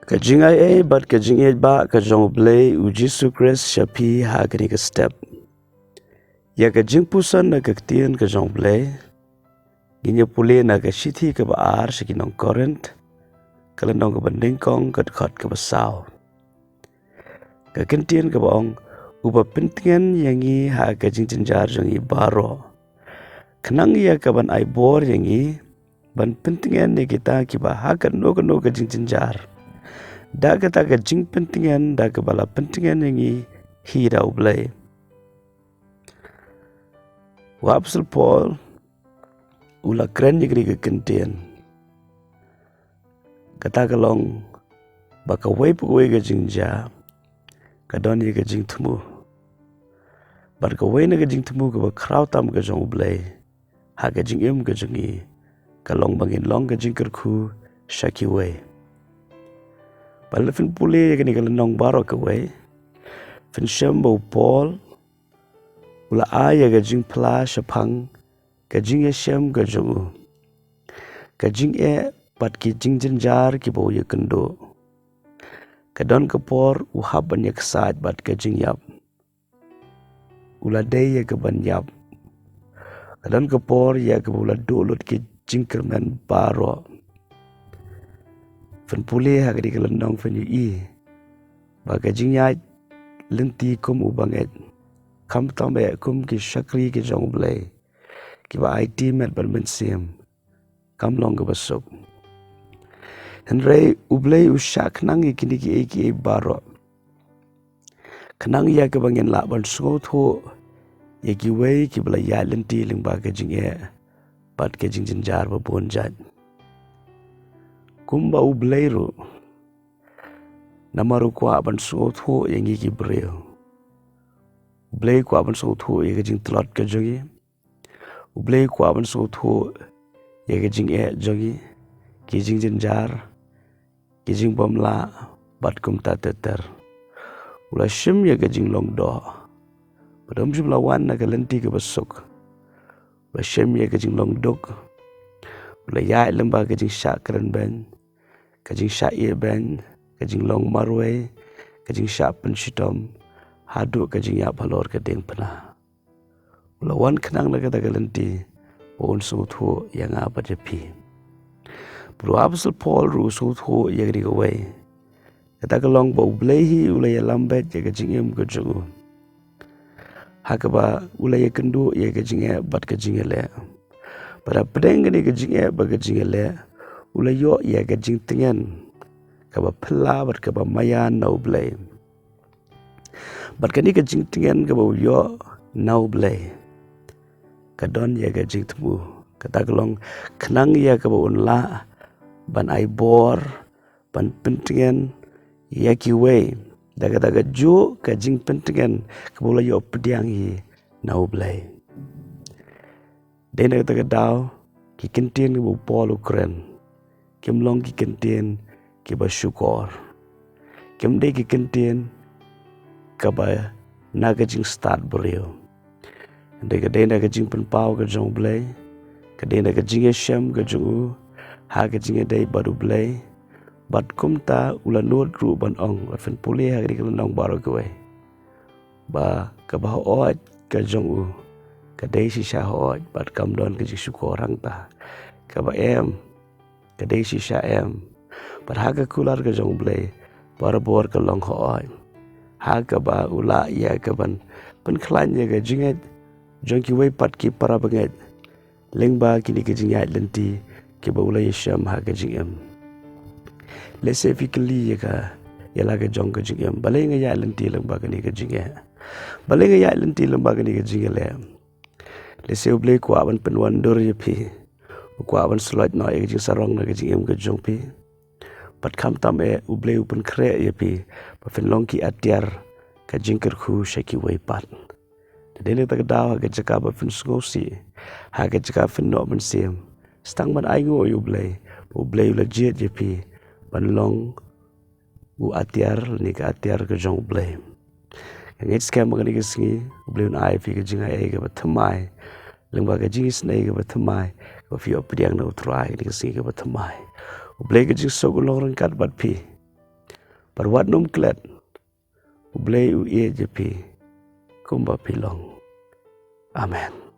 Kajingai bat kajingai ba kajong blay ujisu Christ shapi hagani ka step. Ya kajing pusan na kaktian kajong blay. Ginya puli na kashiti ka ba ar shakinong current. Kalanong ka bandingkong kadkot ka ba sao. Kakantian ka ba ong uba pintingan yangi ha kajing jinjar yangi baro. Kanang ya ka ban ay bor yangi ban pintingan ni kita kiba hakan no kajing jinjar. Daga jing pentingan daga bala pentingan yangi hirau blay. Wapsel Paul ula keren yagri kekentian. Kata kalong baka way pagway ka jingja kadon ya ka jing tumu. Barka way na ka jing tumu ka ba kraw tam ka jong blay. Ha ka jing ka jongi kalong bangin long ka jingkyrkhu shaki way. Bala fin puli ya kani kalanong baro ka way. Fin siyambaw Paul ula aya ka jing pla shapang ka jing ya siyam ka jongu. Ka jing pat ki jingjynjar ki bau ya kendo. Kadon ka por uhaban ya kesat bat ka jing yap. Ula day ya ka ban yap. Kadon ka por ya ka ula dolut ki jingkerman baro. Fin puli ha ka di kalanong fin yu i. Baka jing ya lenti kum ubanget. Kam tambe kum ki shakri ki jong blay. Ki ba IT met ban mensim. Kam long ka basok. Henry ublay usyak nang ikini ki eki baro. Kanang ya ka bangin la ban sungot ho. Ya ki way ki bala ya lenti ling ba ka jing pat ka jing jinjar ba bonjat. Kumba ublay ro. Namaru kwa ban sungot ho yang iki breo. Ublay kwa ban sungot ho ya ka jing telot ka jongi. Ublay kwa ban sungot ho ya ka jing jongi. Ki jing jinjar. Ki jing bomla bat kum ta teter. Ula shim ya ka jing long do. Padam shim lawan na ka lenti ka basok. Ula shim ya ka jing long dok. Ula ya lemba ka jing syak keren ben. Ka jing syak ye ben. Ka jing long marway. Ka jing syak penshitom. Haduk ka jing ya balor ka deng pena. Ula wan kenang na ka ta ka lenti. Pon sungut ho yang apa jepi. Bro Apostle Paul ru sungut ho yang di kawai. Kata kalong ba ublehi ulay lambet ya ka jing ka jongu. Haka ba ulay kendu ya ka jing bat ka jing le. Pada pedeng ni ka jing ba ka jing le. Ulay yo ya ka jing tengan. Ka ba pela bat ka ba mayan na ublay. Bat ka ni ka jing tengan ka ba yo na ublay. Kadon ya ka jing temu. Kata kalong kenang ya ka ba unla. Ban ay bor. Ban pentingan. Ya ki way. Daga jo ka jing pentingan. Ka ba ulay yo pediang hi na ublay. Dena kata daw. Ki kentien ka ba Paul ukren. Kim long ki kentien. Ki ba syukor. Kim day ki kentien. Ka ba na ka jing start beriyo. Dena ka jing penpau ka jong blay. Ka dena ka jing syam ka jong ha ka jing day baru blay. Bat kumta ula nuot ru ban ong. Bat fin puli ha ka di kalanong baro ka way. Ba ka ba hoot ka jong ka day si siya hoot. Bat kam doon ka jing syukor hang ta. Ka ba ka day si siya Bat ha ka kular ka jong blay. Bara bor ka long hoot. Ha ka ba ula ya ka ban penklan ya ka jinget. Jong ki way pat ki para banget. Leng ba kini ka jingat lenti. Ki ba ula yasham ha ka jing Let's say fikli ya ka. Ya la ka jong ka jing balay nga ya lenti lang ba kini ka jing balay nga ya lenti lang ba kini ka jing le. Let's say ublay kwa ban penwan dur ya pi. Kwa ban slot no ya ka jing sarong na ka jing ka jong pi. Pat kam tam ublay upan kre ya pi. Pa fin long ki atyar ka jingkyrkhu shaki way pat. Dene ta daw ha jaka ba fin ngosi. Ha jaka fin no ban sim. Stang ban ay ngo ublay. Ublay legit ya pi. Ban long u atyar ni ka atyar ka jong ublay. Ngit skam ba ni ka singi ublay un ay fi ka jing ay ka ba thamai. Leng ba ka jing snai ka ba thamai. Ka fi op diang na utrai ni ka singi ka ba thamai. Ublay ka jing so long kat bat pi. Perwat num klet ublei u e jepi kumba pilong. Amen.